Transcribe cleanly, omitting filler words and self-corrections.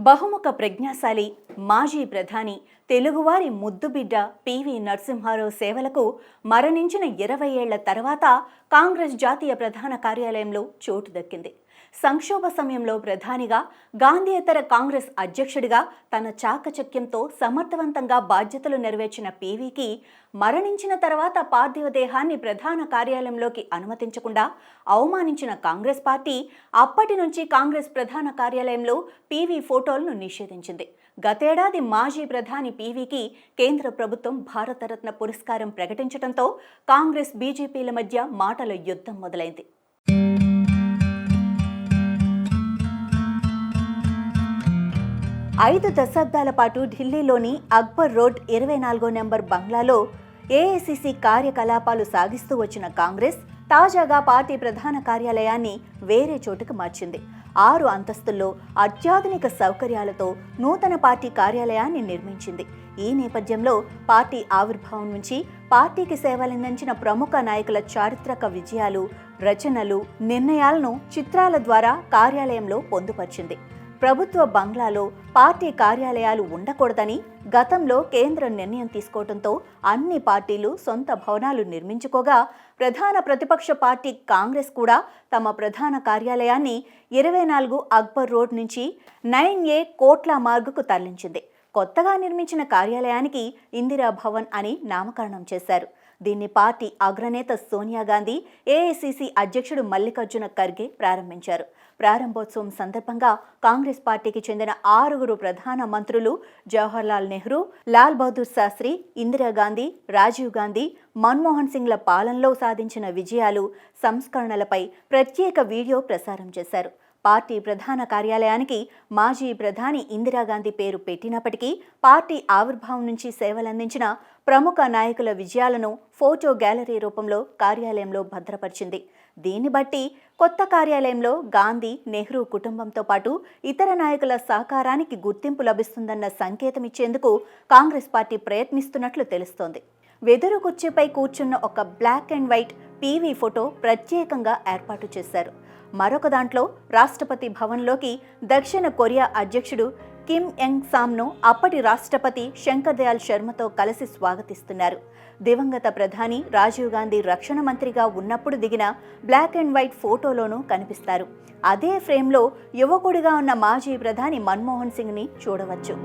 బహుముఖ ప్రజ్ఞాశాలి మాజీ ప్రధాని తెలుగువారి ముద్దుబిడ్డ పివి నరసింహారావు సేవలకు మరణించిన 20 ఏళ్ల తర్వాత కాంగ్రెస్ జాతీయ ప్రధాన కార్యాలయంలో చోటు దక్కింది. సంక్షోభ సమయంలో ప్రధానిగా, గాంధీయేతర కాంగ్రెస్ అధ్యక్షుడిగా తన చాకచక్యంతో సమర్థవంతంగా బాధ్యతలు నెరవేర్చిన పివికి మరణించిన తర్వాత పార్థివ దేహాన్ని ప్రధాన కార్యాలయంలోకి అనుమతించకుండా అవమానించిన కాంగ్రెస్ పార్టీ అప్పటి నుంచి కాంగ్రెస్ ప్రధాన కార్యాలయంలో పివి ఫోటోలను నిషేధించింది. గతేడాది మాజీ ప్రధాని పివికి కేంద్ర ప్రభుత్వం భారతరత్న పురస్కారం ప్రకటించడంతో కాంగ్రెస్ బీజేపీల మధ్య మాటల యుద్ధం మొదలైంది. ఐదు దశాబ్దాల పాటు ఢిల్లీలోని అక్బర్ రోడ్ 24వ నెంబర్ బంగ్లాలో ఏఐసిసి కార్యకలాపాలు సాగిస్తూ వచ్చిన కాంగ్రెస్ తాజాగా పార్టీ ప్రధాన కార్యాలయాన్ని వేరే చోటుకు మార్చింది. 6 అంతస్తుల్లో అత్యాధునిక సౌకర్యాలతో నూతన పార్టీ కార్యాలయాన్ని నిర్మించింది. ఈ నేపథ్యంలో పార్టీ ఆవిర్భావం నుంచి పార్టీకి సేవలందించిన ప్రముఖ నాయకుల చారిత్రక విజయాలు, రచనలు, నిర్ణయాలను చిత్రాల ద్వారా కార్యాలయంలో పొందుపరిచింది. ప్రభుత్వ బంగ్లాలో పార్టీ కార్యాలయాలు ఉండకూడదని గతంలో కేంద్రం నిర్ణయం తీసుకోవడంతో అన్ని పార్టీలు సొంత భవనాలు నిర్మించుకోగా, ప్రధాన ప్రతిపక్ష పార్టీ కాంగ్రెస్ కూడా తమ ప్రధాన కార్యాలయాన్ని 24 అక్బర్ రోడ్ నుంచి 9A కోట్ల మార్గుకు తరలించింది. కొత్తగా నిర్మించిన కార్యాలయానికి ఇందిరా భవన్ అని నామకరణం చేశారు. దీన్ని పార్టీ అగ్రనేత సోనియా గాంధీ, ఏఐసిసి అధ్యక్షుడు మల్లికార్జున ఖర్గే ప్రారంభించారు. ప్రారంభోత్సవం సందర్భంగా కాంగ్రెస్ పార్టీకి చెందిన 6 ప్రధాన మంత్రులు జవహర్లాల్ నెహ్రూ, లాల్ బహదూర్ శాస్త్రి, ఇందిరాగాంధీ, రాజీవ్ గాంధీ, మన్మోహన్ సింగ్ల పాలనలో సాధించిన విజయాలు, సంస్కరణలపై ప్రత్యేక వీడియో ప్రసారం చేశారు. పార్టీ ప్రధాన కార్యాలయానికి మాజీ ప్రధాని ఇందిరాగాంధీ పేరు పెట్టినప్పటికీ పార్టీ ఆవిర్భావం నుంచి సేవలందించిన ప్రముఖ నాయకుల విజయాలను ఫోటో గ్యాలరీ రూపంలో కార్యాలయంలో భద్రపరిచింది. దీన్ని బట్టి కొత్త కార్యాలయంలో గాంధీ, నెహ్రూ కుటుంబంతో పాటు ఇతర నాయకుల సహకారానికి గుర్తింపు లభిస్తుందన్న సంకేతం ఇచ్చేందుకు కాంగ్రెస్ పార్టీ ప్రయత్నిస్తున్నట్లు తెలుస్తోంది. వెదురు కుర్చీపై కూర్చున్న ఒక black and white PV photo ప్రత్యేకంగా ఏర్పాటు చేశారు. మరొక దాంట్లో రాష్ట్రపతి భవన్లోకి దక్షిణ కొరియా అధ్యక్షుడు కిమ్ యంగ్ సామ్ను అప్పటి రాష్ట్రపతి శంకర్ దయాళ్ శర్మతో కలిసి స్వాగతిస్తున్నారు. దివంగత ప్రధాని రాజీవ్ గాంధీ రక్షణ మంత్రిగా ఉన్నప్పుడు దిగిన బ్లాక్ అండ్ వైట్ ఫోటోలోనూ కనిపిస్తారు. అదే ఫ్రేమ్లో యువకుడిగా ఉన్న మాజీ ప్రధాని మన్మోహన్ సింగ్ని చూడవచ్చు.